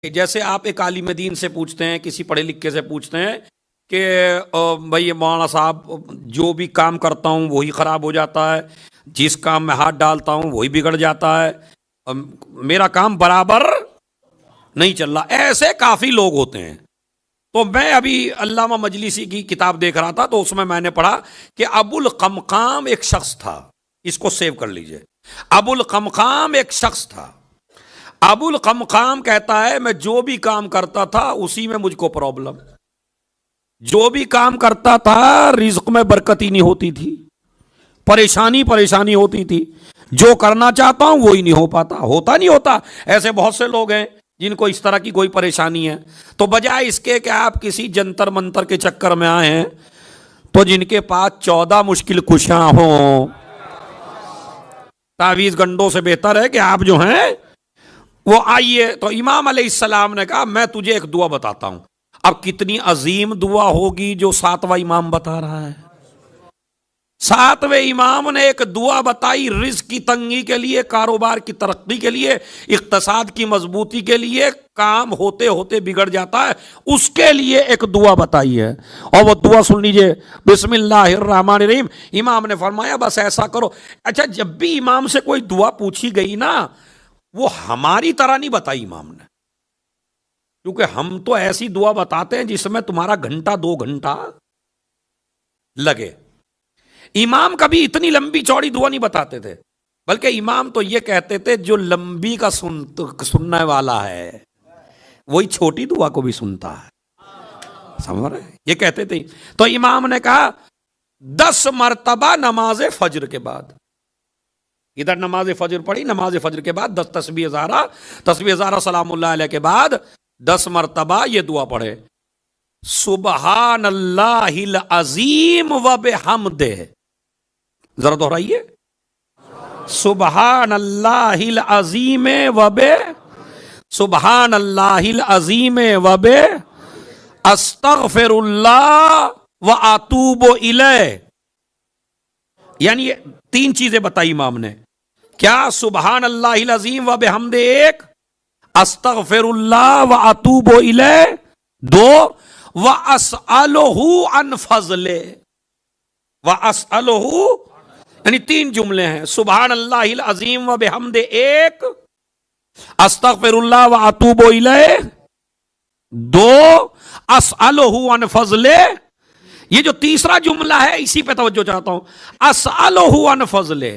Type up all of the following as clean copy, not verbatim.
جیسے آپ ایک عالم دین سے پوچھتے ہیں، کسی پڑھے لکھے سے پوچھتے ہیں کہ بھائی مولانا صاحب جو بھی کام کرتا ہوں وہی خراب ہو جاتا ہے، جس کام میں ہاتھ ڈالتا ہوں وہی بگڑ جاتا ہے، میرا کام برابر نہیں چل رہا، ایسے کافی لوگ ہوتے ہیں۔ تو میں ابھی علامہ مجلسی کی کتاب دیکھ رہا تھا، تو اس میں نے پڑھا کہ ابو القمقام ایک شخص تھا، اس کو سیو کر لیجئے۔ ابو القمقام ایک شخص تھا۔ ابو القمقام کہتا ہے میں جو بھی کام کرتا تھا اسی میں مجھ کو پرابلم، جو بھی کام کرتا تھا رزق میں برکت ہی نہیں ہوتی تھی، پریشانی ہوتی تھی، جو کرنا چاہتا ہوں وہی نہیں ہو پاتا، ہوتا نہیں ہوتا۔ ایسے بہت سے لوگ ہیں جن کو اس طرح کی کوئی پریشانی ہے، تو بجائے اس کے کہ آپ کسی جنتر منتر کے چکر میں آئے ہیں، تو جن کے پاس 14 مشکل کشاں ہوں، تعویذ گنڈوں سے بہتر ہے کہ آپ جو ہیں وہ آئیے۔ تو امام علیہ السلام نے کہا میں تجھے ایک دعا بتاتا ہوں۔ اب کتنی عظیم دعا ہوگی جو 7واں امام بتا رہا ہے۔ 7ویں امام نے ایک دعا بتائی رزق کی تنگی کے لیے، کاروبار کی ترقی کے لیے، اقتصاد کی مضبوطی کے لیے، کام ہوتے ہوتے بگڑ جاتا ہے اس کے لیے ایک دعا بتائی ہے، اور وہ دعا سن لیجئے، بسم اللہ الرحمن الرحیم۔ امام نے فرمایا بس ایسا کرو۔ اچھا، جب بھی امام سے کوئی دعا پوچھی گئی نا، وہ ہماری طرح نہیں بتائی امام نے، کیونکہ ہم تو ایسی دعا بتاتے ہیں جس میں تمہارا گھنٹہ 2 گھنٹہ لگے۔ امام کبھی اتنی لمبی چوڑی دعا نہیں بتاتے تھے، بلکہ امام تو یہ کہتے تھے جو لمبی کا سننے والا ہے وہی چھوٹی دعا کو بھی سنتا ہے، سمجھ رہے ہیں؟ یہ کہتے تھے۔ تو امام نے کہا 10 مرتبہ نماز فجر کے بعد، ادھر نماز فجر پڑھی، نماز فجر کے بعد 10 تسبیح زارہ سلام اللہ علیہ کے بعد 10 مرتبہ یہ دعا پڑھے، سبحان اللہ العظیم و بحمدہ۔ ذرا دہرائیے، سبحان اللہ العظیم و سبحان اللہ العظیم و استغفر اللہ و اتوب الیہ۔ یعنی 3 چیزیں بتائی امام نے، کیا؟ سبحان اللہ العظیم و بحمدہ 1، استغفر اللہ و اتوب الیہ 2، وَأَسْأَلُهُ عَنْ فَضْلِهِ، وَأَسْأَلُهُ، یعنی 3 جملے ہیں، سبحان اللہ العظیم و بحمدہ 1، استغفر اللہ و اتوب الیہ 2، اسألہ عن فضلہ۔ یہ جو تیسرا جملہ ہے اسی پہ توجہ چاہتا ہوں، اسألہ عن فضلہ،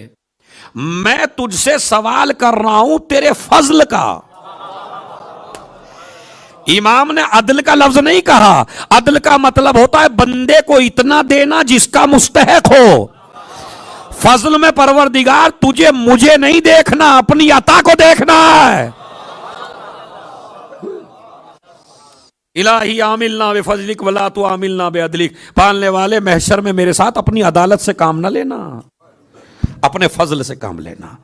میں تجھ سے سوال کر رہا ہوں تیرے فضل کا۔ امام نے عدل کا لفظ نہیں کہا، عدل کا مطلب ہوتا ہے بندے کو اتنا دینا جس کا مستحق ہو۔ فضل میں پروردگار تجھے مجھے نہیں دیکھنا، اپنی عطا کو دیکھنا ہے۔ الہی عاملنا بفضلک ولا تعاملنا بعدلک، پالنے والے محشر میں میرے ساتھ اپنی عدالت سے کام نہ لینا، اپنے فضل سے کام لینا۔